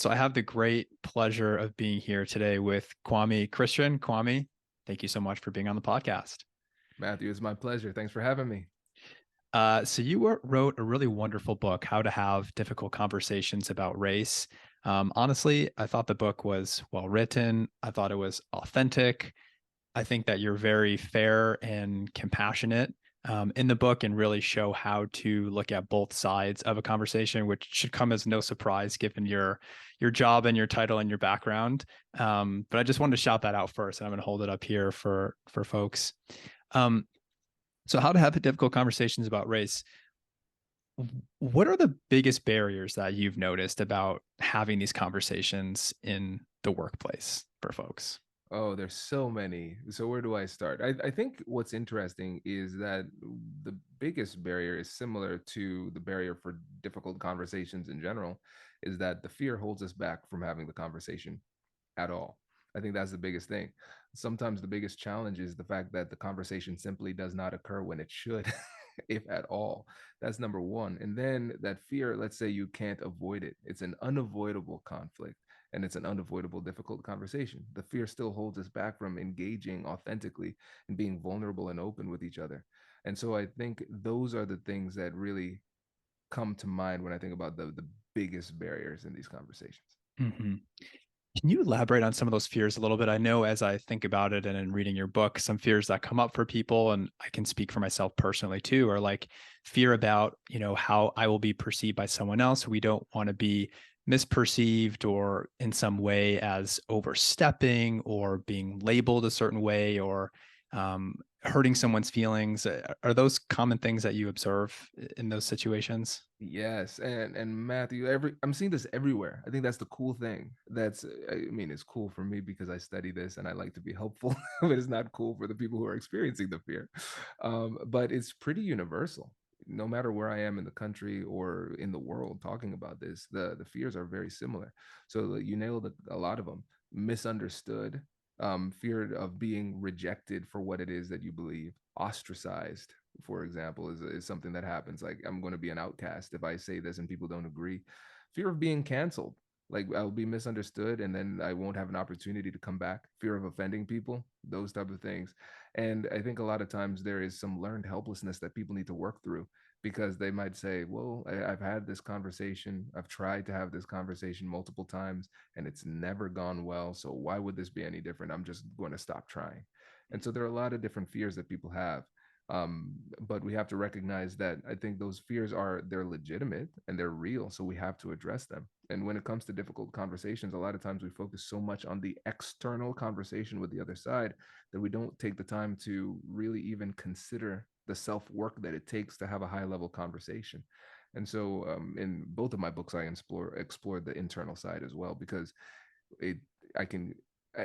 So I have the great pleasure of being here today with Kwame Christian. Kwame, thank you so much for being on the podcast. Matthew, it's my pleasure. Thanks for having me. So you wrote a really wonderful book, How to Have Difficult Conversations About Race. Honestly, I thought the book was well written. I thought it was authentic. I think that you're very fair and compassionate in the book and really show how to look at both sides of a conversation, which should come as no surprise given your job and your title and your background. But I just wanted to shout that out first, and I'm going to hold it up here for folks. Um, so, how to have difficult conversations about race. What are the biggest barriers that you've noticed about having these conversations in the workplace for folks? Oh, there's so many. So where do I start? I think what's interesting is that the biggest barrier is similar to the barrier for difficult conversations in general, is that the fear holds us back from having the conversation at all. I think that's the biggest thing. Sometimes the biggest challenge is the fact that the conversation simply does not occur when it should, if at all. That's number one. And then that fear, let's say you can't avoid it, it's an unavoidable conflict and it's an unavoidable difficult conversation. The fear still holds us back from engaging authentically and being vulnerable and open with each other. And so I think those are the things that really come to mind when I think about the biggest barriers in these conversations. Mm-hmm. Can you elaborate on some of those fears a little bit? I know as I think about it and in reading your book, some fears that come up for people, and I can speak for myself personally too, are like fear about, how I will be perceived by someone else. We don't want to be misperceived or in some way as overstepping or being labeled a certain way or hurting someone's feelings. Are those common things that you observe in those situations? Yes, and Matthew, I'm seeing this everywhere. I think that's the cool thing. I mean, it's cool for me because I study this and I like to be helpful, but it's not cool for the people who are experiencing the fear. But it's pretty universal. No matter where I am in the country or in the world talking about this, the fears are very similar. So you nailed a lot of them. Misunderstood, fear of being rejected for what it is that you believe, ostracized, for example, is something that happens. Like, I'm going to be an outcast if I say this and people don't agree. Fear of being canceled, like I'll be misunderstood and then I won't have an opportunity to come back. Fear of offending people, those type of things. And I think a lot of times there is some learned helplessness that people need to work through, because they might say, well, I've had this conversation, I've tried to have this conversation multiple times and it's never gone well, so why would this be any different? I'm just going to stop trying. And so there are a lot of different fears that people have, but we have to recognize that I think those fears they're legitimate and they're real, so we have to address them. And when it comes to difficult conversations, a lot of times we focus so much on the external conversation with the other side that we don't take the time to really even consider the self work that it takes to have a high level conversation. And so, in both of my books, I explore the internal side as well, because it I can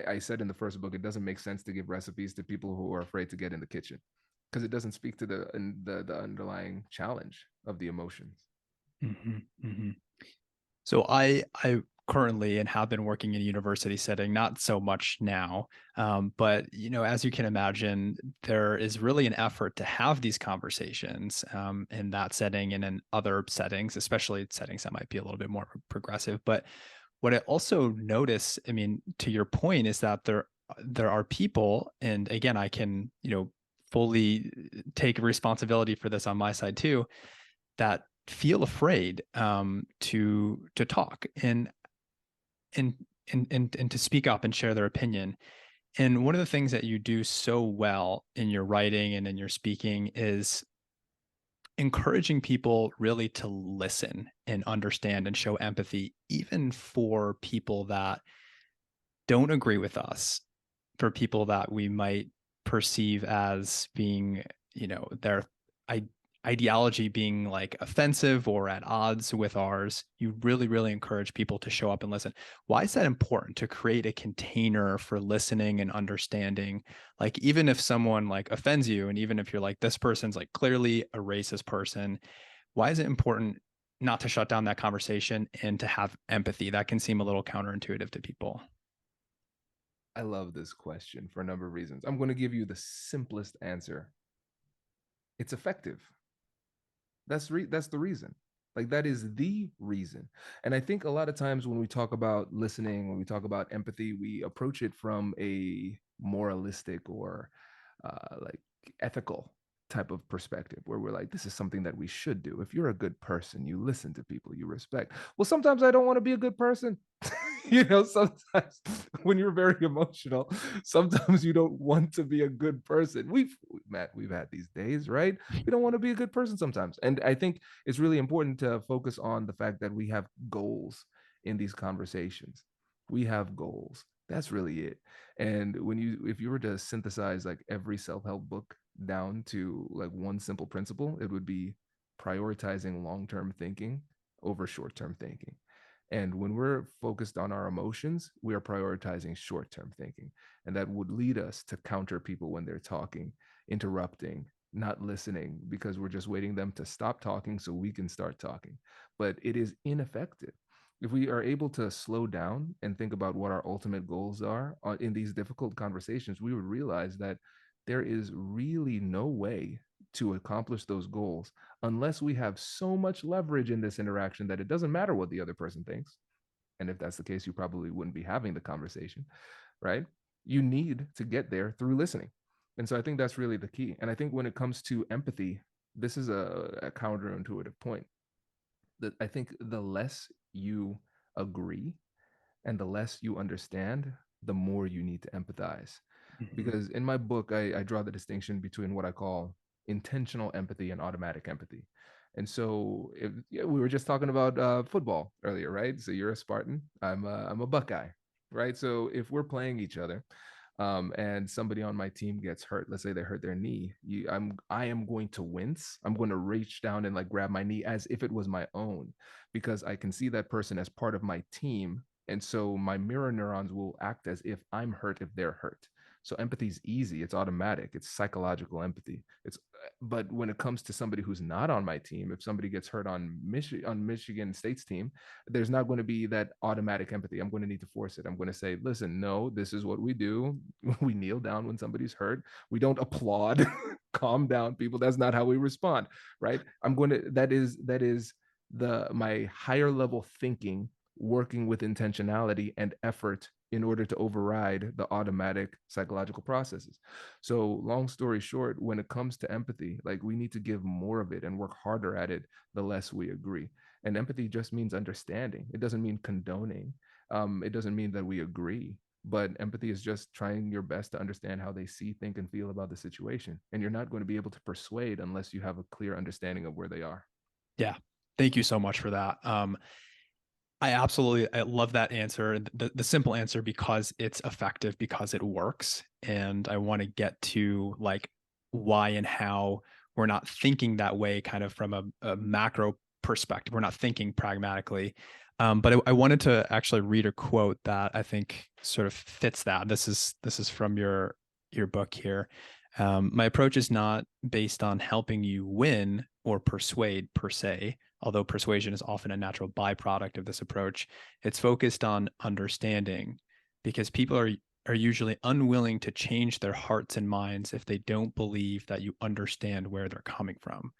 I said in the first book, it doesn't make sense to give recipes to people who are afraid to get in the kitchen, because it doesn't speak to the underlying challenge of the emotions. Mm-hmm, mm-hmm. So I currently and have been working in a university setting, not so much now, but as you can imagine, there is really an effort to have these conversations in that setting and in other settings, especially settings that might be a little bit more progressive. But what I also notice, I mean, to your point, is that there are people, and again, I can fully take responsibility for this on my side too, that feel afraid to talk and and to speak up and share their opinion. And one of the things that you do so well in your writing and in your speaking is encouraging people really to listen and understand and show empathy, even for people that don't agree with us, for people that we might perceive as being, their I- ideology being like offensive or at odds with ours. You really, really encourage people to show up and listen. Why is that important to create a container for listening and understanding? Like, even if someone like offends you, and even if you're like, this person's like clearly a racist person, why is it important not to shut down that conversation and to have empathy? That can seem a little counterintuitive to people. I love this question for a number of reasons. I'm going to give you the simplest answer. It's effective. That's the reason. Like that is the reason. And I think a lot of times when we talk about listening, when we talk about empathy, we approach it from a moralistic or like ethical type of perspective where we're like, this is something that we should do. If you're a good person, you listen to people, you respect. Well, sometimes I don't want to be a good person. Sometimes when you're very emotional, sometimes you don't want to be a good person. Matt, we've had these days, right? We don't want to be a good person sometimes. And I think it's really important to focus on the fact that we have goals in these conversations. We have goals. That's really it. And if you were to synthesize like every self-help book down to like one simple principle, it would be prioritizing long-term thinking over short-term thinking. And when we're focused on our emotions, we are prioritizing short-term thinking. And that would lead us to counter people when they're talking, interrupting, not listening, because we're just waiting them to stop talking so we can start talking. But it is ineffective. If we are able to slow down and think about what our ultimate goals are in these difficult conversations, we would realize that there is really no way to accomplish those goals unless we have so much leverage in this interaction that it doesn't matter what the other person thinks. And if that's the case, you probably wouldn't be having the conversation, right? You need to get there through listening. And so I think that's really the key. And I think when it comes to empathy, this is a counterintuitive point. That I think the less you agree and the less you understand, the more you need to empathize. Mhm. Because in my book, I draw the distinction between what I call intentional empathy and automatic empathy. And so yeah, we were just talking about football earlier, right? So you're a Spartan, I'm a Buckeye, right? So if we're playing each other, and somebody on my team gets hurt, let's say they hurt their knee, I am going to wince. I'm going to reach down and like grab my knee as if it was my own, because I can see that person as part of my team, and so my mirror neurons will act as if I'm hurt if they're hurt. So empathy is easy, it's automatic, it's psychological empathy. It's But when it comes to somebody who's not on my team, if somebody gets hurt on Michigan State's team, there's not going to be that automatic empathy. I'm going to need to force it. I'm going to say, listen, no, this is what we do. We kneel down when somebody's hurt. We don't applaud. Calm down, people. That's not how we respond, right? That is the my higher level thinking working with intentionality and effort in order to override the automatic psychological processes. So, long story short, when it comes to empathy, like we need to give more of it and work harder at it the less we agree. And empathy just means understanding. It doesn't mean condoning. It doesn't mean that we agree. But empathy is just trying your best to understand how they see, think, and feel about the situation. And you're not going to be able to persuade unless you have a clear understanding of where they are. Yeah. Thank you so much for that. I love that answer, the simple answer, because it's effective, because it works. And I want to get to like why and how we're not thinking that way, kind of from a macro perspective. We're not thinking pragmatically. But I wanted to actually read a quote that I think sort of fits that. This is from your book here. My approach is not based on helping you win or persuade per se, although persuasion is often a natural byproduct of this approach. It's focused on understanding, because people are usually unwilling to change their hearts and minds if they don't believe that you understand where they're coming from.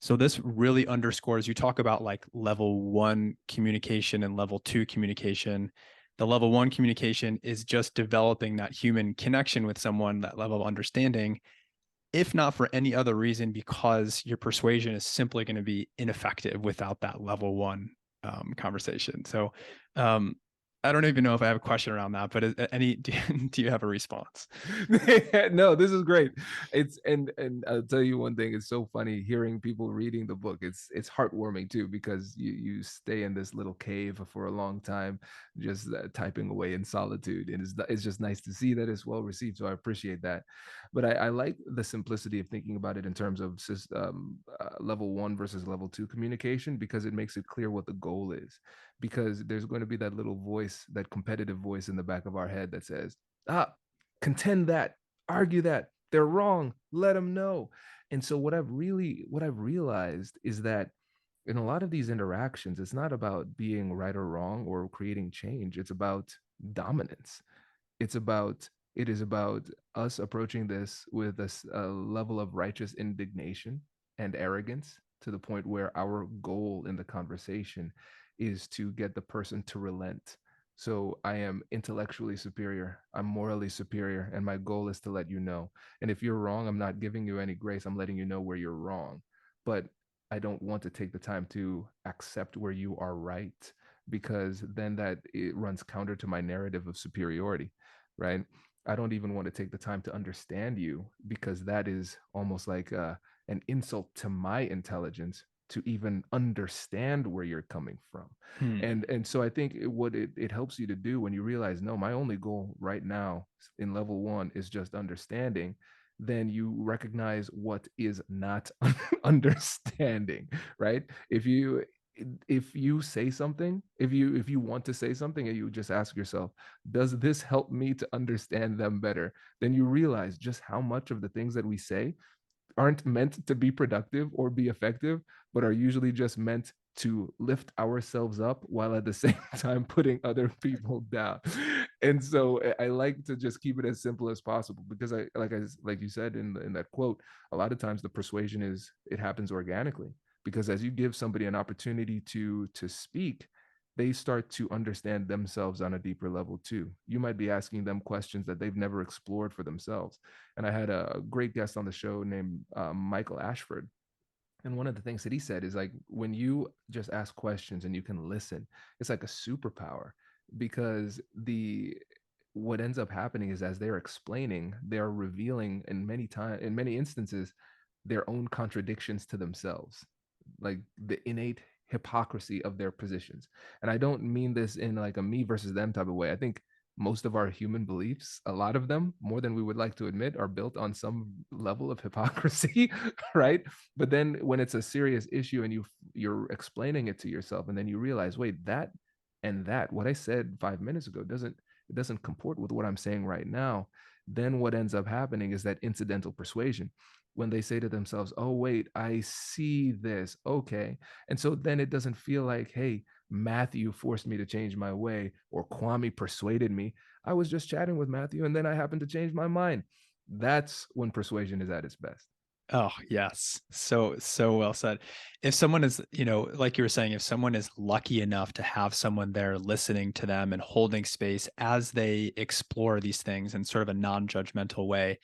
So this really underscores, you talk about like level 1 communication and level 2 communication. The level 1 communication is just developing that human connection with someone, that level of understanding, if not for any other reason, because your persuasion is simply going to be ineffective without that level 1 conversation. So um, I don't even know if I have a question around that, but do you have a response? No, this is great. It's and I'll tell you one thing. It's so funny hearing people reading the book. It's heartwarming too, because you stay in this little cave for a long time, just typing away in solitude, and it's just nice to see that it's well received. So I appreciate that. But I like the simplicity of thinking about it in terms of level 1 versus level 2 communication, because it makes it clear what the goal is. Because there's going to be that little voice, that competitive voice in the back of our head that says, ah, contend that, argue that they're wrong, let them know. And so what I've realized is that in a lot of these interactions, it's not about being right or wrong or creating change. It's about dominance. It is about us approaching this with a level of righteous indignation and arrogance to the point where our goal in the conversation is to get the person to relent. So I am intellectually superior, I'm morally superior, and my goal is to let you know. And if you're wrong, I'm not giving you any grace, I'm letting you know where you're wrong. But I don't want to take the time to accept where you are right, because then that it runs counter to my narrative of superiority, right? I don't even want to take the time to understand you, because that is almost like an insult to my intelligence to even understand where you're coming from. Hmm. And so I think what it helps you to do when you realize, no, my only goal right now in level one is just understanding, then you recognize what is not understanding, right? If you say something, if you want to say something and you just ask yourself, does this help me to understand them better? Then you realize just how much of the things that we say aren't meant to be productive or be effective, but are usually just meant to lift ourselves up while at the same time putting other people down. And so I like to just keep it as simple as possible, because like you said in that quote, a lot of times the persuasion is, it happens organically, because as you give somebody an opportunity to speak, they start to understand themselves on a deeper level too. You might be asking them questions that they've never explored for themselves. And I had a great guest on the show named Michael Ashford. And one of the things that he said is, like, when you just ask questions and you can listen, it's like a superpower, because the what ends up happening is, as they're explaining, they're revealing in many instances their own contradictions to themselves, like the innate hypocrisy of their positions. And I don't mean this in like a me versus them type of way. I think most of our human beliefs, a lot of them, more than we would like to admit, are built on some level of hypocrisy, right? But then when it's a serious issue and you're explaining it to yourself, and then you realize, wait, that and that, what I said 5 minutes ago doesn't comport with what I'm saying right now. Then what ends up happening is that incidental persuasion, when they say to themselves, oh wait, I see this, okay. And so then it doesn't feel like, hey, Matthew forced me to change my way, or Kwame persuaded me. I was just chatting with Matthew and then I happened to change my mind. That's when persuasion is at its best. Oh, yes. So well said. If someone is, like you were saying, if someone is lucky enough to have someone there listening to them and holding space as they explore these things in sort of a non-judgmental way,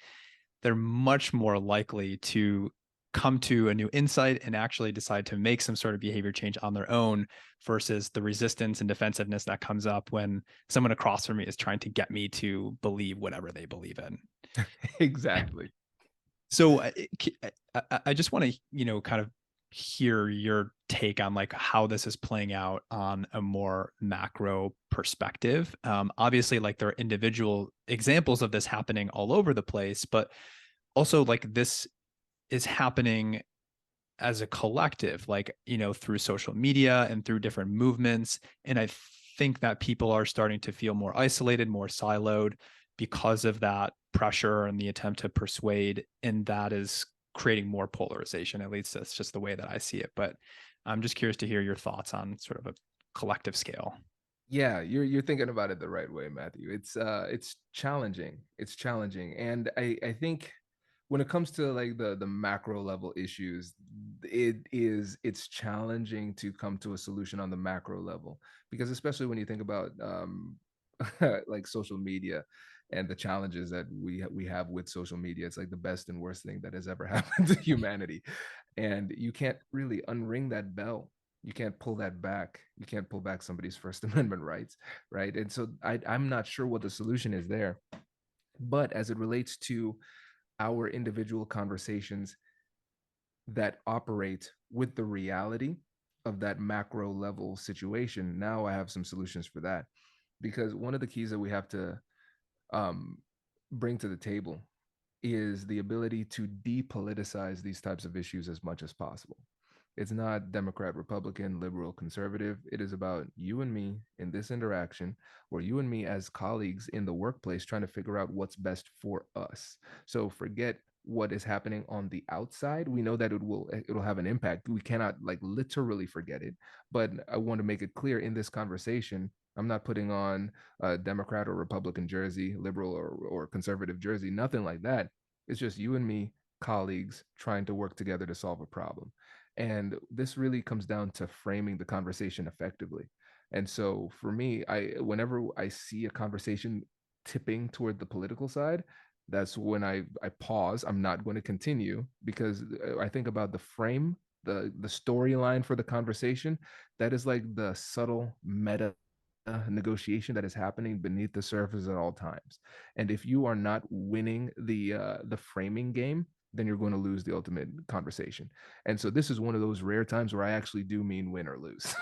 they're much more likely to come to a new insight and actually decide to make some sort of behavior change on their own, versus the resistance and defensiveness that comes up when someone across from me is trying to get me to believe whatever they believe in. Exactly. So I just want to, kind of hear your take on like how this is playing out on a more macro perspective. Obviously, like there are individual examples of this happening all over the place, but also like this is happening as a collective, like, through social media and through different movements. And I think that people are starting to feel more isolated, more siloed because of that pressure and the attempt to persuade. And that is creating more polarization. At least that's just the way that I see it. But I'm just curious to hear your thoughts on sort of a collective scale. Yeah, you're thinking about it the right way, Matthew. It's challenging. It's challenging. And I think when it comes to like the macro level issues, it's challenging to come to a solution on the macro level, because especially when you think about like social media and the challenges that we have with social media, it's like the best and worst thing that has ever happened to humanity. And you can't really unring that bell. You can't pull that back. You can't pull back somebody's First Amendment rights, right? And so I'm not sure what the solution is there. But as it relates to our individual conversations that operate with the reality of that macro level situation, now I have some solutions for that. Because one of the keys that we have to um, bring to the table is the ability to depoliticize these types of issues as much as possible. It's not Democrat, Republican, liberal, conservative. It is about you and me in this interaction, or you and me as colleagues in the workplace trying to figure out what's best for us. So forget what is happening on the outside. We know that it'll have an impact. We cannot like literally forget it, but I want to make it clear in this conversation, I'm not putting on a Democrat or Republican jersey, liberal or conservative jersey, nothing like that. It's just you and me, colleagues, trying to work together to solve a problem. And this really comes down to framing the conversation effectively. And so for me, whenever I see a conversation tipping toward the political side, that's when I pause. I'm not going to continue, because I think about the frame, the storyline for the conversation. That is like the subtle meta negotiation that is happening beneath the surface at all times. And if you are not winning the framing game, then you're going to lose the ultimate conversation. And so this is one of those rare times where I actually do mean win or lose.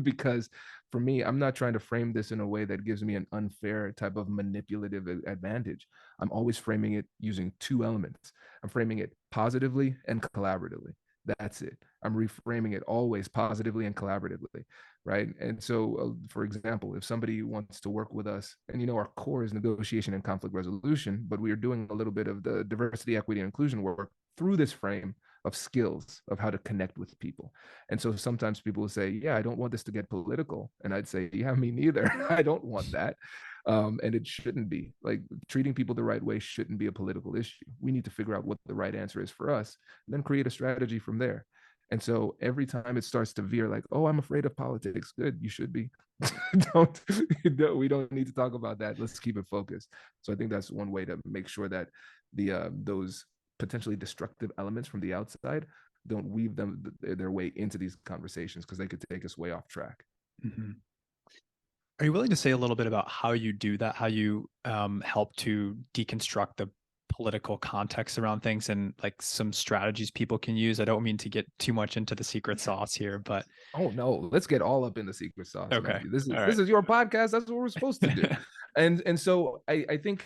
Because for me, I'm not trying to frame this in a way that gives me an unfair type of manipulative advantage. I'm always framing it using two elements. I'm framing it positively and collaboratively. That's it. I'm reframing it always positively and collaboratively, right? And so, for example, if somebody wants to work with us, and our core is negotiation and conflict resolution, but we are doing a little bit of the diversity, equity, and inclusion work through this frame of skills of how to connect with people. And so sometimes people will say, yeah, I don't want this to get political. And I'd say, yeah, me neither. I don't want that. And it shouldn't be. Like, treating people the right way shouldn't be a political issue. We need to figure out what the right answer is for us, and then create a strategy from there. And so every time it starts to veer like, oh, I'm afraid of politics, good, you should be. don't, we don't need to talk about that. Let's keep it focused. So I think that's one way to make sure that those potentially destructive elements from the outside don't weave their way into these conversations, because they could take us way off track. Mm-hmm. Are you willing to say a little bit about how you do that, how you help to deconstruct the political context around things, and like some strategies people can use? I don't mean to get too much into the secret sauce here, but oh no, let's get all up in the secret sauce, okay. Matthew. This is All this right. is your podcast. That's what we're supposed to do. And so I think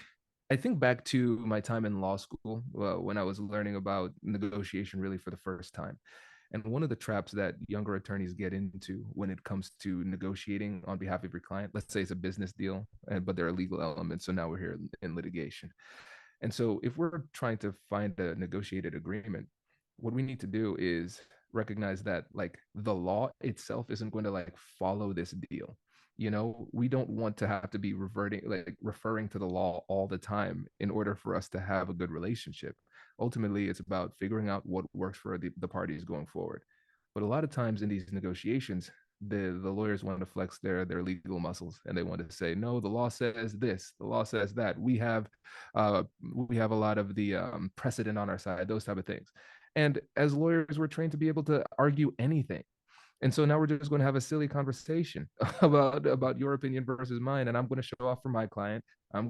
back to my time in law school, when I was learning about negotiation really for the first time. And one of the traps that younger attorneys get into when it comes to negotiating on behalf of your client, let's say it's a business deal, but there are legal elements. So now we're here in litigation. And so if we're trying to find a negotiated agreement, what we need to do is recognize that like the law itself isn't going to like follow this deal. We don't want to have to be referring to the law all the time in order for us to have a good relationship. Ultimately, it's about figuring out what works for the parties going forward. But a lot of times in these negotiations, the lawyers want to flex their legal muscles, and they want to say, no, the law says this, the law says that, we have a lot of the precedent on our side, those type of things. And as lawyers, we're trained to be able to argue anything. And so now we're just going to have a silly conversation about your opinion versus mine, and I'm going to show off for my client.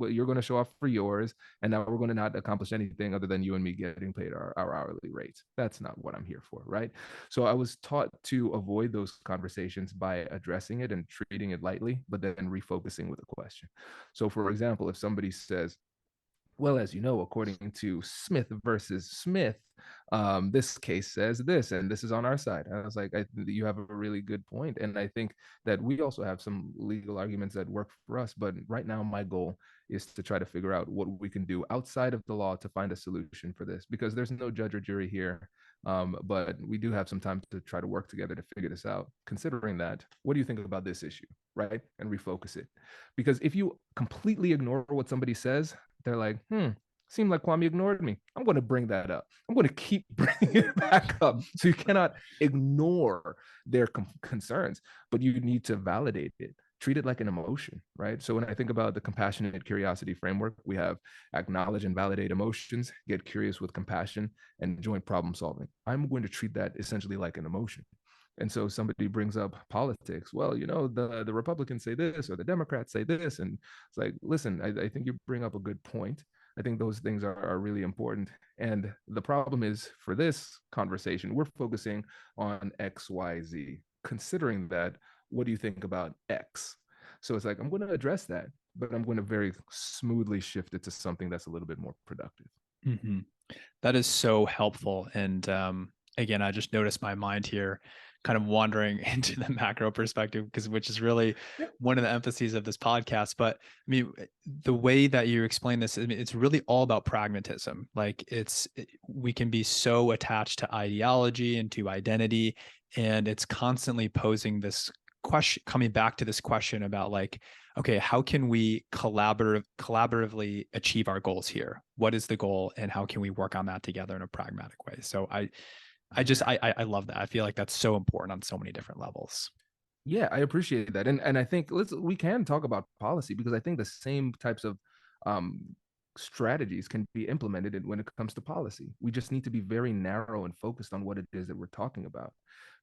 You're going to show off for yours, and now we're going to not accomplish anything other than you and me getting paid our hourly rates. That's not what I'm here for, right? So I was taught to avoid those conversations by addressing it and treating it lightly, but then refocusing with a question. So, for example, if somebody says, well, as you know, according to Smith versus Smith, this case says this, and this is on our side. And I was like, you have a really good point. And I think that we also have some legal arguments that work for us. But right now, my goal is to try to figure out what we can do outside of the law to find a solution for this, because there's no judge or jury here. But we do have some time to try to work together to figure this out. Considering that, what do you think about this issue, right? And refocus it. Because if you completely ignore what somebody says, they're like, seemed like Kwame ignored me. I'm going to bring that up. I'm going to keep bringing it back up. So you cannot ignore their concerns, but you need to validate it. Treat it like an emotion, right? So when I think about the compassionate curiosity framework, we have acknowledge and validate emotions, get curious with compassion, and joint problem solving. I'm going to treat that essentially like an emotion. And so somebody brings up politics. Well, the Republicans say this or the Democrats say this. And it's like, listen, I think you bring up a good point. I think those things are really important. And the problem is, for this conversation, we're focusing on X, Y, Z. Considering that, what do you think about X? So it's like, I'm going to address that, but I'm going to very smoothly shift it to something that's a little bit more productive. Mm-hmm. That is so helpful. And again, I just noticed my mind here kind of wandering into the macro perspective, which is really Yeah. one of the emphases of this podcast. But I mean, the way that you explain this, I mean, it's really all about pragmatism. Like we can be so attached to ideology and to identity, and it's constantly posing this question, coming back to this question about like, okay, how can we collaboratively achieve our goals here? What is the goal, and how can we work on that together in a pragmatic way? So I love that. I feel like that's so important on so many different levels. Yeah, I appreciate that. And I think we can talk about policy, because I think the same types of um strategies can be implemented when it comes to policy. We just need to be very narrow and focused on what it is that we're talking about,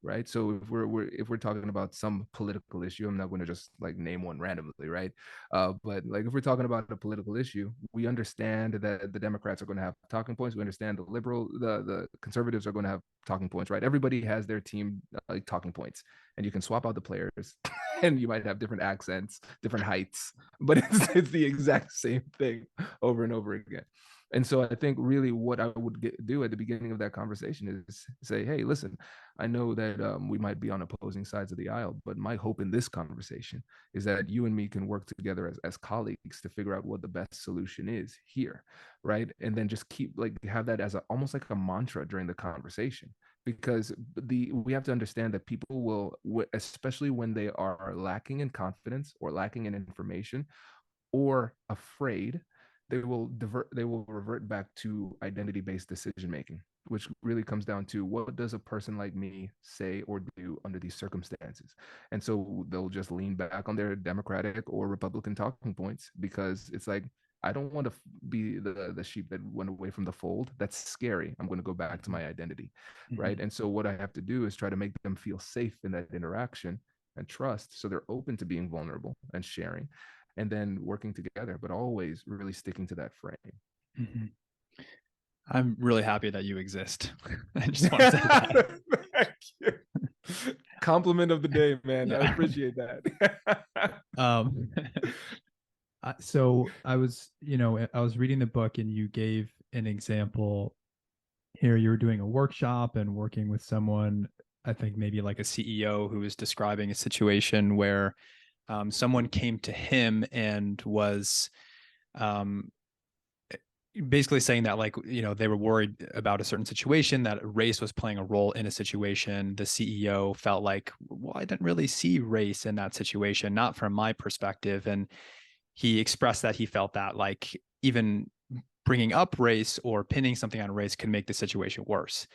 right? So if we're talking about some political issue, I'm not going to just like name one randomly, right? But like if we're talking about a political issue, we understand that the Democrats are going to have talking points. We understand the conservatives are going to have talking points, right? Everybody has their team like talking points, and you can swap out the players and you might have different accents, different heights, but it's the exact same thing over and over again. And so I think really what I would do at the beginning of that conversation is say, hey, listen, I know that we might be on opposing sides of the aisle, but my hope in this conversation is that you and me can work together as colleagues to figure out what the best solution is here, right? And then just keep like have that as almost like a mantra during the conversation, because we have to understand that people will, especially when they are lacking in confidence or lacking in information or afraid, they will revert back to identity based decision making, which really comes down to what does a person like me say or do under these circumstances. And so they'll just lean back on their Democratic or Republican talking points, because it's like, I don't want to be the sheep that went away from the fold. That's scary. I'm going to go back to my identity, right? Mhm. And so what I have to do is try to make them feel safe in that interaction and trust, so they're open to being vulnerable and sharing, and then working together, but always really sticking to that frame. Mhm. I'm really happy that you exist. I just want to say that. Thank you. Compliment of the day, man. I Yeah. appreciate that. Um, so I was, I was reading the book and you gave an example here. You were doing a workshop and working with someone, I think maybe like a CEO who was describing a situation where someone came to him and was um, basically saying that like they were worried about a certain situation, that race was playing a role in a situation. The CEO felt like, well, I didn't really see race in that situation, not from my perspective. And he expressed that he felt that like even bringing up race or pinning something on race could make the situation worse.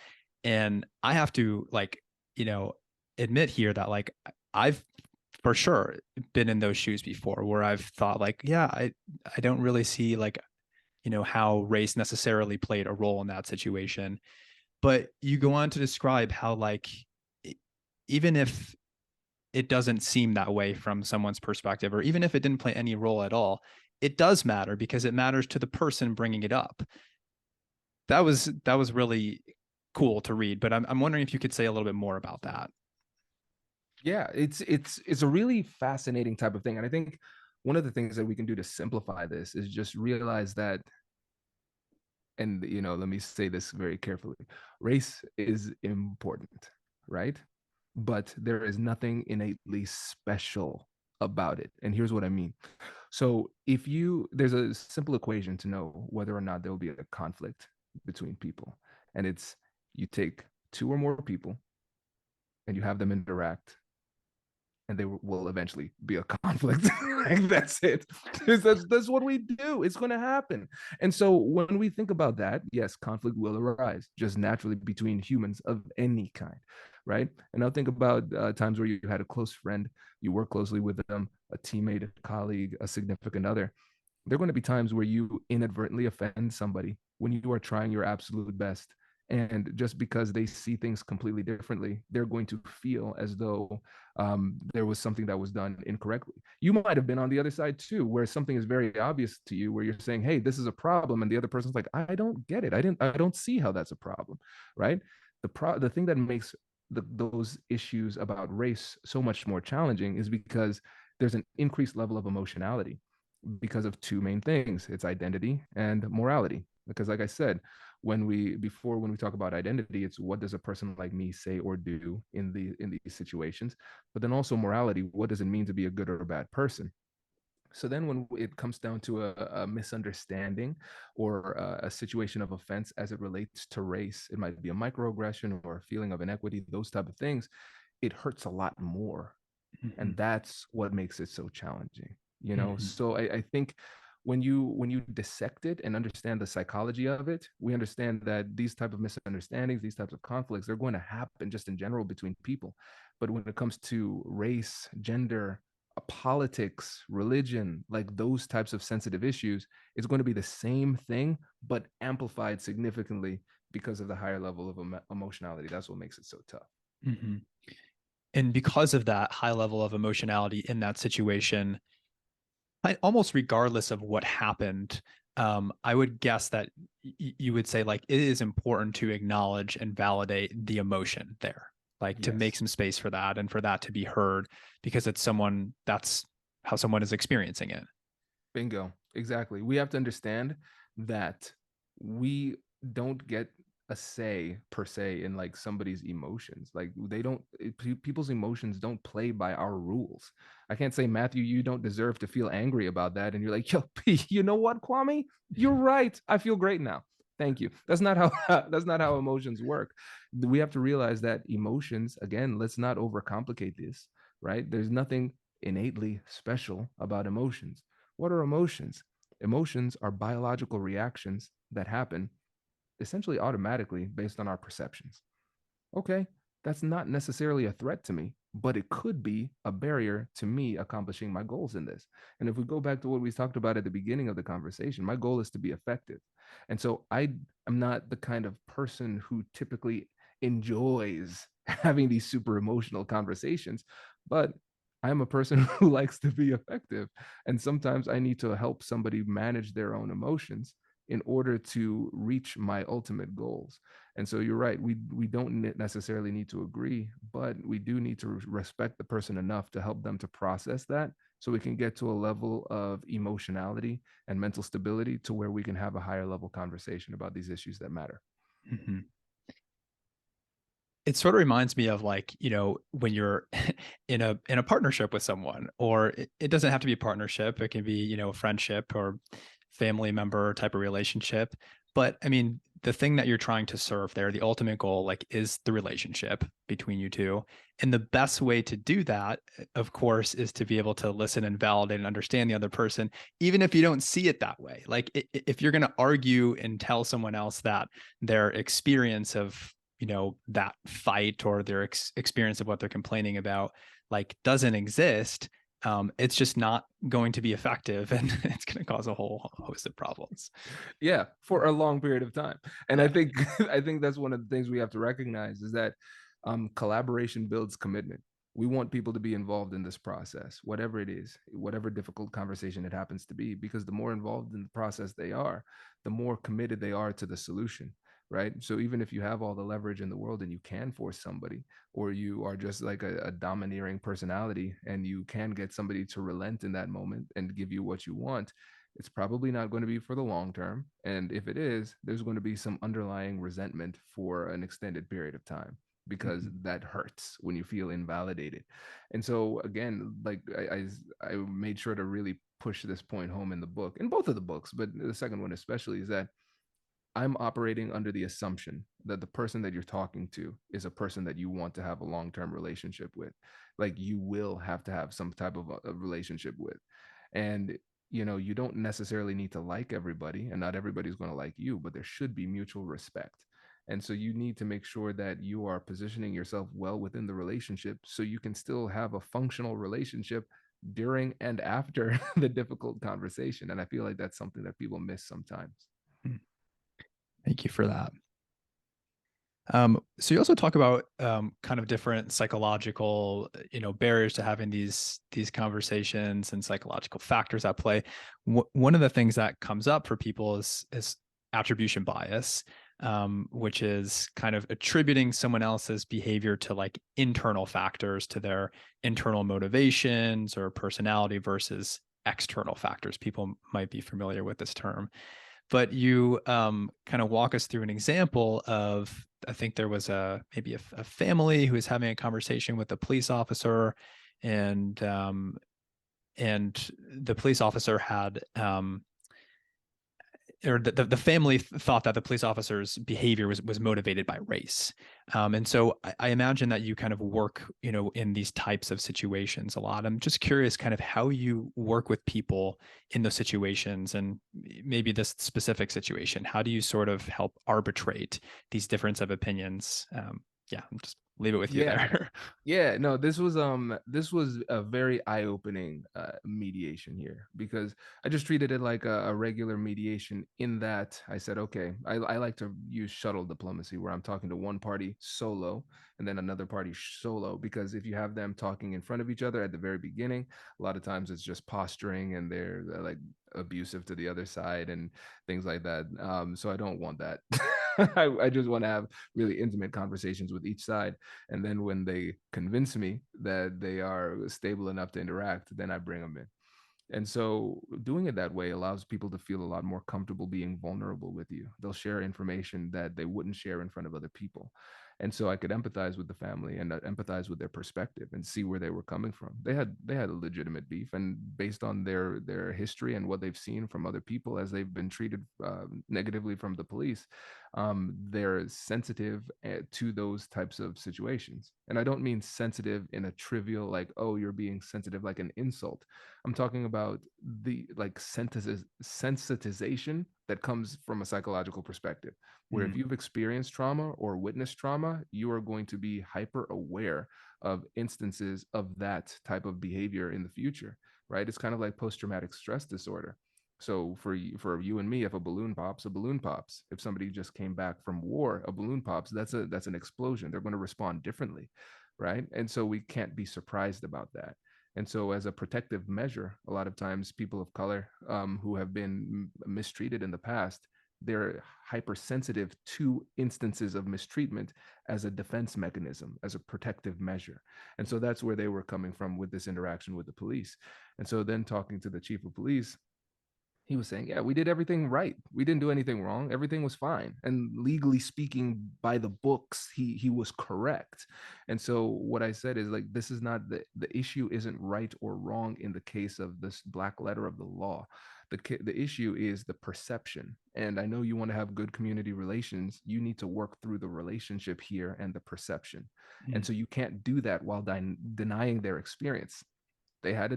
And I have to like you know admit here that like I've for sure been in those shoes before, where I've thought like, yeah, I don't really see like how race necessarily played a role in that situation. But you go on to describe how like even if it doesn't seem that way from someone's perspective, or even if it didn't play any role at all, it does matter because it matters to the person bringing it up. That was really cool to read, but I'm wondering if you could say a little bit more about that. Yeah, it's a really fascinating type of thing. And I think one of the things that we can do to simplify this is just realize that, and let me say this very carefully, race is important, right? But there is nothing innately special about it. And here's what I mean. So there's a simple equation to know whether or not there will be a conflict between people. And it's, you take two or more people and you have them interact, and there will eventually be a conflict. Like that's it. That's what we do. It's going to happen. And so when we think about that, yes, conflict will arise just naturally between humans of any kind, right? And I'll think about times where you had a close friend, you work closely with them, a teammate, a colleague, a significant other. There are going to be times where you inadvertently offend somebody when you are trying your absolute best. And just because they see things completely differently, they're going to feel as though there was something that was done incorrectly. You might have been on the other side too, where something is very obvious to you, where you're saying, "Hey, this is a problem," and the other person's like, "I don't get it. I don't see how that's a problem," right? The thing that makes those issues about race so much more challenging is because there's an increased level of emotionality because of two main things: it's identity and morality. Because like I said, when we talk about identity, it's what does a person like me say or do in these situations, but then also morality, what does it mean to be a good or a bad person? So then when it comes down to a misunderstanding or a situation of offense as it relates to race, it might be a microaggression or a feeling of inequity, those type of things, it hurts a lot more. Mhm. And that's what makes it so challenging. Mhm. So I think when you dissect it and understand the psychology of it, we understand that these type of misunderstandings, these types of conflicts, they're going to happen just in general between people. But when it comes to race, gender, politics, religion, like those types of sensitive issues, it's going to be the same thing, but amplified significantly because of the higher level of emotionality. That's what makes it so tough. Mm-hmm. And because of that high level of emotionality in that situation, almost regardless of what happened, I would guess that you would say like it is important to acknowledge and validate the emotion there, like to make Yes. some space for that and for that to be heard because it's someone that's how someone is experiencing it. Bingo. Exactly. We have to understand that we don't get a say per se in like somebody's emotions. Like they don't people's emotions don't play by our rules. I can't say, Matthew, you don't deserve to feel angry about that, and you're like, yo, you know what, Kwame, you're right, I feel great now, thank you. That's not how that's not how emotions work. We have to realize that emotions, again, let's not overcomplicate this, right? There's nothing innately special about emotions. What are emotions? Emotions are biological reactions that happen essentially automatically based on our perceptions. Okay, that's not necessarily a threat to me, but it could be a barrier to me accomplishing my goals in this. And if we go back to what we talked about at the beginning of the conversation, my goal is to be effective. And so I am not the kind of person who typically enjoys having these super emotional conversations, but I'm a person who likes to be effective. And sometimes I need to help somebody manage their own emotions in order to reach my ultimate goals. And so you're right, we don't necessarily need to agree, but we do need to respect the person enough to help them to process that so we can get to a level of emotionality and mental stability to where we can have a higher level conversation about these issues that matter. Mm-hmm. It sort of reminds me of like, when you're in a partnership with someone, or it doesn't have to be a partnership. It can be, a friendship or family member type of relationship. But I mean, the thing that you're trying to serve there, the ultimate goal, like, is the relationship between you two. And the best way to do that, of course, is to be able to listen and validate and understand the other person, even if you don't see it that way. Like, if you're going to argue and tell someone else that their experience of that fight or their experience of what they're complaining about like doesn't exist, it's just not going to be effective, and it's going to cause a whole host of problems. Yeah, for a long period of time. And I Yeah. think I think that's one of the things we have to recognize is that collaboration builds commitment. We want people to be involved in this process, whatever it is, whatever difficult conversation it happens to be, because the more involved in the process they are, the more committed they are to the solution, right? So even if you have all the leverage in the world and you can force somebody, or you are just like a domineering personality and you can get somebody to relent in that moment and give you what you want, it's probably not going to be for the long term. And if it is, there's going to be some underlying resentment for an extended period of time because Mhm. that hurts when you feel invalidated. And so again, like I made sure to really push this point home in the book, in both of the books, but the second one especially, is that I'm operating under the assumption that the person that you're talking to is a person that you want to have a long-term relationship with. Like you will have to have some type of a relationship with. And you don't necessarily need to like everybody, and not everybody's going to like you, but there should be mutual respect. And so you need to make sure that you are positioning yourself well within the relationship so you can still have a functional relationship during and after the difficult conversation. And I feel like that's something that people miss sometimes. Mm. Thank you for that. So you also talk about kind of different psychological, barriers to having these conversations and psychological factors at play. One of the things that comes up for people is attribution bias, which is kind of attributing someone else's behavior to like internal factors, to their internal motivations or personality versus external factors. People might be familiar with this term, but you kind of walk us through an example of, I think there was maybe a family who was having a conversation with a police officer, and the police officer had or the family thought that the police officer's behavior was motivated by race. And so I imagine that you kind of work, in these types of situations a lot. I'm just curious kind of how you work with people in those situations, and maybe this specific situation. How do you sort of help arbitrate these difference of opinions? Yeah, I'll just leave it with you Yeah. there. Yeah, no, this was a very eye-opening mediation here, because I just treated it like a regular mediation, in that I said, okay, I like to use shuttle diplomacy, where I'm talking to one party solo and then another party solo, because if you have them talking in front of each other at the very beginning, a lot of times it's just posturing, and they're like abusive to the other side and things like that. So I don't want that. I just want to have really intimate conversations with each side, and then when they convince me that they are stable enough to interact, then I bring them in. And so doing it that way allows people to feel a lot more comfortable being vulnerable with you. They'll share information that they wouldn't share in front of other people. And so I could empathize with the family, and empathize with their perspective, and see where they were coming from. They had a legitimate beef, and based on their history and what they've seen from other people as they've been treated negatively from the police, they're sensitive to those types of situations. And I don't mean sensitive in a trivial, like, oh, you're being sensitive, like an insult. I'm talking about the like sensitization that comes from a psychological perspective, where if Mm, you've experienced trauma or witnessed trauma, you are going to be hyper aware of instances of that type of behavior in the future, right? It's kind of like post-traumatic stress disorder. So for you and me, if a balloon pops, a balloon pops. If somebody just came back from war, a balloon pops. That's an explosion. They're going to respond differently, right? And so we can't be surprised about that. And so, as a protective measure, a lot of times people of color who have been mistreated in the past, they're hypersensitive to instances of mistreatment as a defense mechanism, as a protective measure. And so that's where they were coming from with this interaction with the police. And so then talking to the chief of police, he was saying, yeah, we did everything right. We didn't do anything wrong. Everything was fine. And legally speaking, by the books, he was correct. And so what I said is, like, this is not the issue isn't right or wrong in the case of this black letter of the law. The issue is the perception. And I know you want to have good community relations. You need to work through the relationship here and the perception. And mm, so you can't do that while denying their experience. They had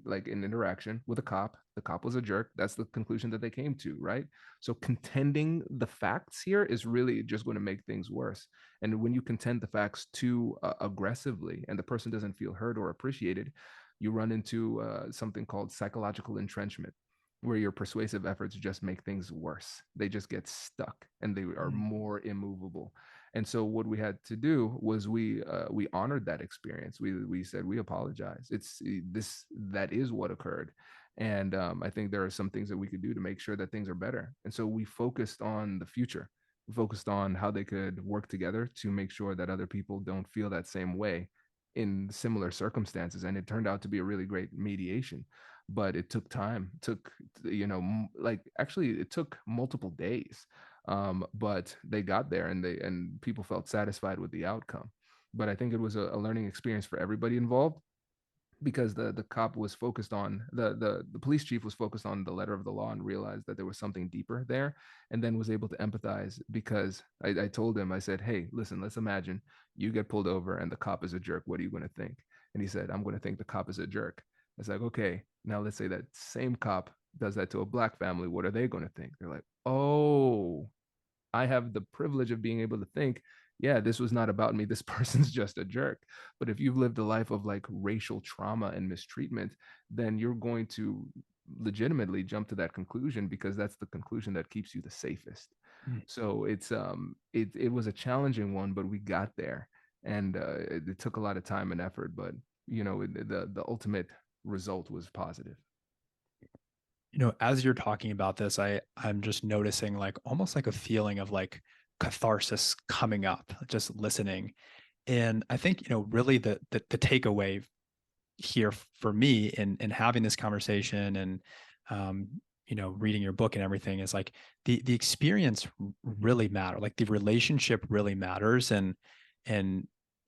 like an interaction with a cop. The cop was a jerk. That's the conclusion that they came to, right? So contending the facts here is really just going to make things worse. And when you contend the facts too aggressively, and the person doesn't feel heard or appreciated, you run into something called psychological entrenchment, where your persuasive efforts just make things worse. They just get stuck, and they are mm, more immovable. And so what we had to do was we honored that experience. We said we apologize. This that is what occurred. And I think there are some things that we could do to make sure that things are better. And so we focused on the future. We focused on how they could work together to make sure that other people don't feel that same way in similar circumstances. And it turned out to be a really great mediation, but it took time. It took, like, actually it took multiple days, but they got there, and people felt satisfied with the outcome. But I think it was a learning experience for everybody involved, because the cop was focused on the police chief was focused on the letter of the law, and realized that there was something deeper there, and then was able to empathize, because I told him, I said, hey, listen, let's imagine you get pulled over and the cop is a jerk. What are you going to think? And he said, I'm going to think the cop is a jerk. It's like, okay, now let's say that same cop does that to a black family. What are they going to think? They're like, oh, I have the privilege of being able to think, yeah, this was not about me. This person's just a jerk. But if you've lived a life of like racial trauma and mistreatment, then you're going to legitimately jump to that conclusion, because that's the conclusion that keeps you the safest. mm. So it was a challenging one, but we got there, and it took a lot of time and effort. But the ultimate result was positive. As you're talking about this, I'm just noticing like almost like a feeling of like catharsis coming up, just listening. And I think, really the takeaway here for me in having this conversation and reading your book and everything is like the experience really matter. Like the relationship really matters, and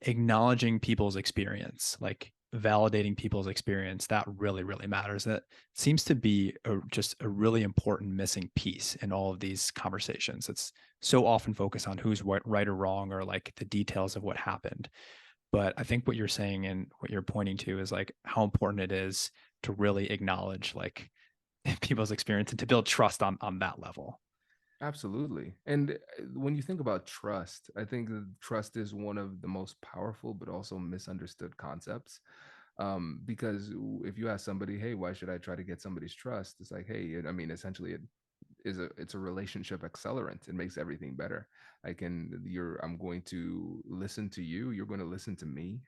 acknowledging people's experience. Like validating people's experience, that really, really matters. That seems to be just a really important missing piece in all of these conversations. It's so often focused on who's right or wrong, or like the details of what happened. But I think what you're saying and what you're pointing to is like how important it is to really acknowledge like people's experience and to build trust on that level. Absolutely. And when you think about trust, I think that trust is one of the most powerful but also misunderstood concepts. Because if you ask somebody, hey, why should I try to get somebody's trust? It's like, hey, I mean, essentially, it's a relationship accelerant. It makes everything better. I'm going to listen to you, you're going to listen to me.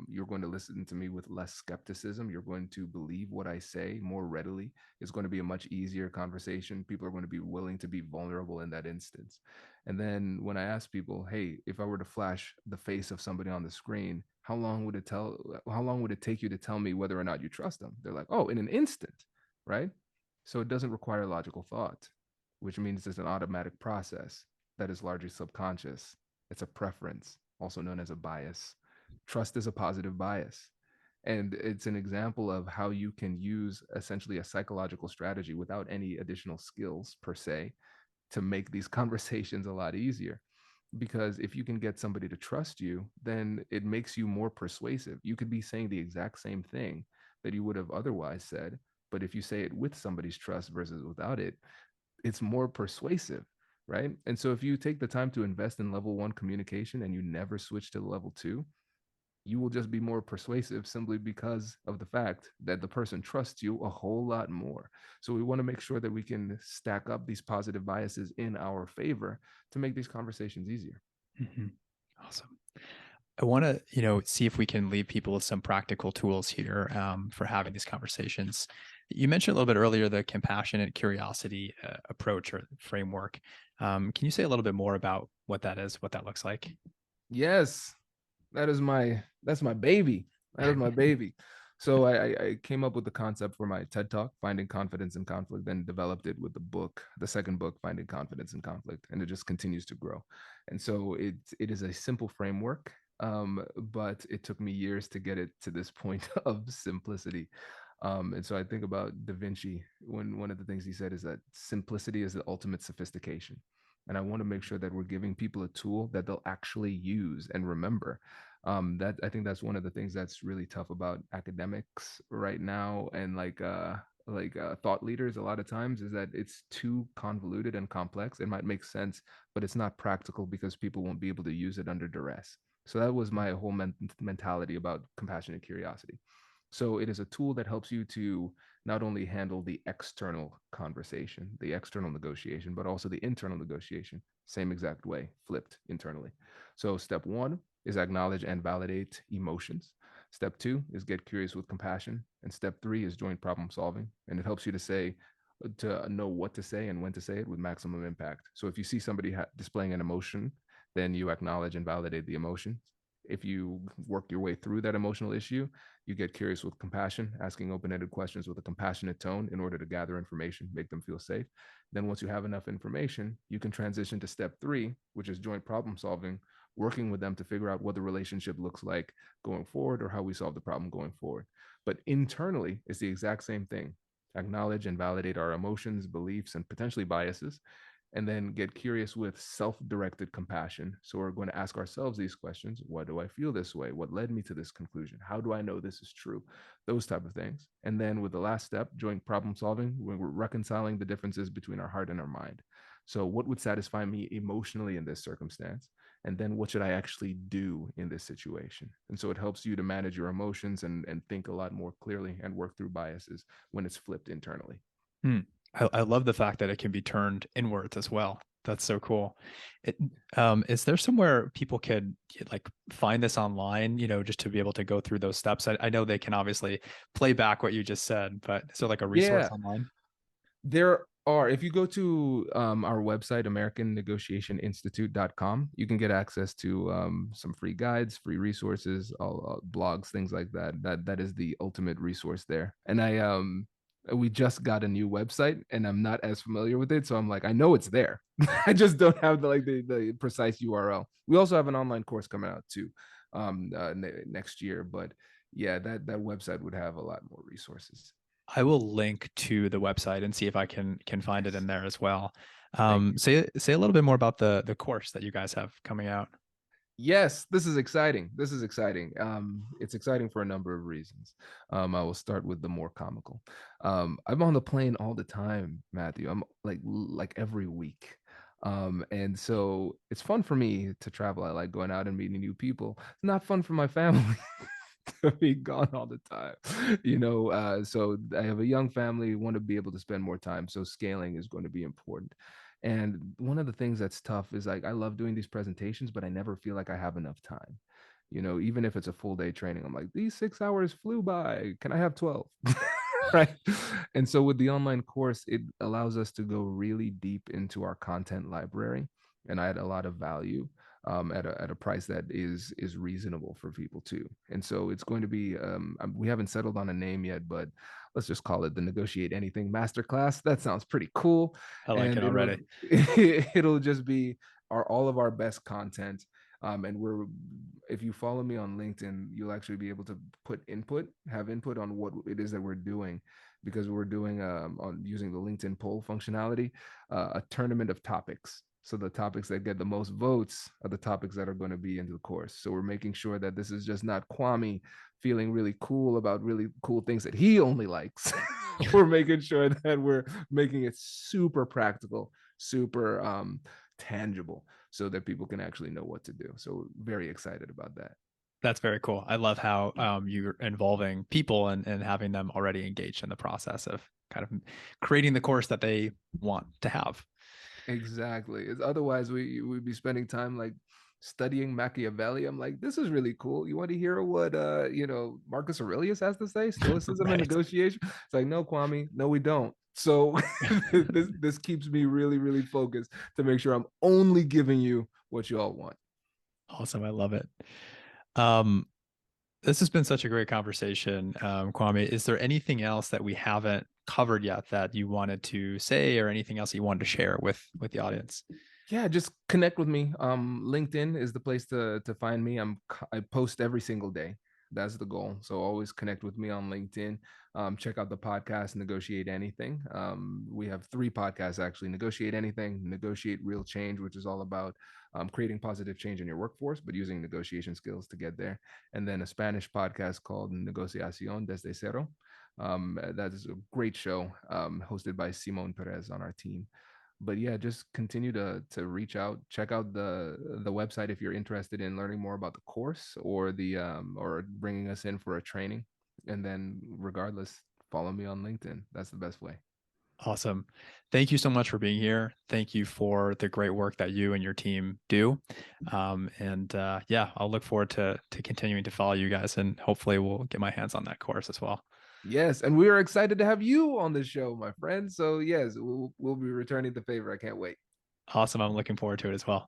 You're going to listen to me with less skepticism, you're going to believe what I say more readily. It's going to be a much easier conversation. People are going to be willing to be vulnerable in that instance. And then when I ask people, hey, if I were to flash the face of somebody on the screen, how long would it take you to tell me whether or not you trust them? They're like, oh, in an instant, right? So it doesn't require logical thought, which means it's an automatic process that is largely subconscious. It's a preference, also known as a bias. Trust is a positive bias. And it's an example of how you can use essentially a psychological strategy without any additional skills per se to make these conversations a lot easier. Because if you can get somebody to trust you, then it makes you more persuasive. You could be saying the exact same thing that you would have otherwise said, but if you say it with somebody's trust versus without it, it's more persuasive, right? And so if you take the time to invest in level one communication and you never switch to level two, you will just be more persuasive simply because of the fact that the person trusts you a whole lot more. So we want to make sure that we can stack up these positive biases in our favor to make these conversations easier. Mhm. Awesome. I want to, see if we can leave people with some practical tools here for having these conversations. You mentioned a little bit earlier the compassionate curiosity approach or framework. Can you say a little bit more about what that is, what that looks like? Yes, that's my baby. That is my baby. So I came up with the concept for my TED Talk, Finding Confidence in Conflict, then developed it with the book, the second book, Finding Confidence in Conflict, and it just continues to grow. And so it is a simple framework, but it took me years to get it to this point of simplicity. And so I think about Da Vinci when one of the things he said is that simplicity is the ultimate sophistication. And I want to make sure that we're giving people a tool that they'll actually use and remember. That I think that's one of the things that's really tough about academics right now, and thought leaders a lot of times, is that it's too convoluted and complex. It might make sense, but it's not practical because people won't be able to use it under duress. So that was my whole mentality about compassionate curiosity. So it is a tool that helps you to not only handle the external conversation, the external negotiation, but also the internal negotiation, same exact way, flipped internally. So step one is acknowledge and validate emotions. Step two is get curious with compassion. And step three is joint problem solving. And it helps you to know what to say and when to say it with maximum impact. So if you see somebody displaying an emotion, then you acknowledge and validate the emotion. If you work your way through that emotional issue, you get curious with compassion, asking open-ended questions with a compassionate tone in order to gather information, make them feel safe. Then once you have enough information, you can transition to step three, which is joint problem solving, working with them to figure out what the relationship looks like going forward or how we solve the problem going forward. But internally, it's the exact same thing. Acknowledge and validate our emotions, beliefs, and potentially biases, and then get curious with self-directed compassion. So we're going to ask ourselves these questions. Why do I feel this way? What led me to this conclusion? How do I know this is true? Those type of things. And then with the last step, joint problem solving, we're reconciling the differences between our heart and our mind. So what would satisfy me emotionally in this circumstance? And then what should I actually do in this situation? And so it helps you to manage your emotions and think a lot more clearly and work through biases when it's flipped internally. Hmm. I love the fact that it can be turned inwards as well. That's so cool. It, is there somewhere people could like find this online, just to be able to go through those steps? I know they can obviously play back what you just said, but is there like a resource Yeah, online? there are. If you go to our website, americannegotiationinstitute.com, you can get access to some free guides, free resources, all blogs, things like that. That is the ultimate resource there. And we just got a new website and I'm not as familiar with it. So I'm like, I know it's there. I just don't have the precise URL. We also have an online course coming out too next year. But yeah, that website would have a lot more resources. I will link to the website and see if I can find it in Yes. there as well. Thank you. Say a little bit more about the course that you guys have coming out. Yes, this is exciting. This is exciting. It's exciting for a number of reasons. I will start with the more comical. I'm on the plane all the time, Matthew. I'm like every week. And so it's fun for me to travel. I like going out and meeting new people. It's not fun for my family to be gone all the time. So I have a young family, want to be able to spend more time. So scaling is going to be important. And one of the things that's tough is like I love doing these presentations, but I never feel like I have enough time. Even if it's a full day training, I'm like, these 6 hours flew by. Can I have 12? Right. And so with the online course, it allows us to go really deep into our content library and add a lot of value at a price that is reasonable for people too. And so it's going to be we haven't settled on a name yet, but let's just call it the Negotiate Anything Masterclass. That sounds pretty cool, I like it and already. it'll just be all of our best content. And if you follow me on LinkedIn, you'll actually be able to have input on what it is that we're doing, because we're doing on using the LinkedIn poll functionality, a tournament of topics. So the topics that get the most votes are the topics that are going to be into the course. So we're making sure that this is just not Kwame feeling really cool about really cool things that he only likes. We're making sure that we're making it super practical, super tangible, so that people can actually know what to do. So very excited about that. That's very cool. I love how you're involving people and having them already engaged in the process of kind of creating the course that they want to have. Exactly. Otherwise, we'd be spending time like studying Machiavelli. I'm like, this is really cool. You want to hear what Marcus Aurelius has to say? Stoicism and Right. negotiation. It's like, no, Kwame, no, we don't. So this keeps me really, really focused to make sure I'm only giving you what you all want. Awesome. I love it. Um, this has been such a great conversation, Kwame. Is there anything else that we haven't covered yet that you wanted to say, or anything else you wanted to share with the audience? Yeah, just connect with me. LinkedIn is the place to find me. I post every single day. That's the goal. So always connect with me on LinkedIn. Check out the podcast, Negotiate Anything. We have 3 podcasts actually: Negotiate Anything, Negotiate Real Change, which is all about creating positive change in your workforce, but using negotiation skills to get there. And then a Spanish podcast called Negociación desde Cero. That is a great show, hosted by Simon Perez on our team. But yeah, just continue to reach out, check out the website if you're interested in learning more about the course, or the or bringing us in for a training. And then regardless, follow me on LinkedIn. That's the best way. Awesome. Thank you so much for being here. Thank you for the great work that you and your team do. Yeah, I'll look forward to continuing to follow you guys, and hopefully we'll get my hands on that course as well. Yes, and we are excited to have you on the show, my friend. So yes, we'll be returning the favor. I can't wait. Awesome. I'm looking forward to it as well.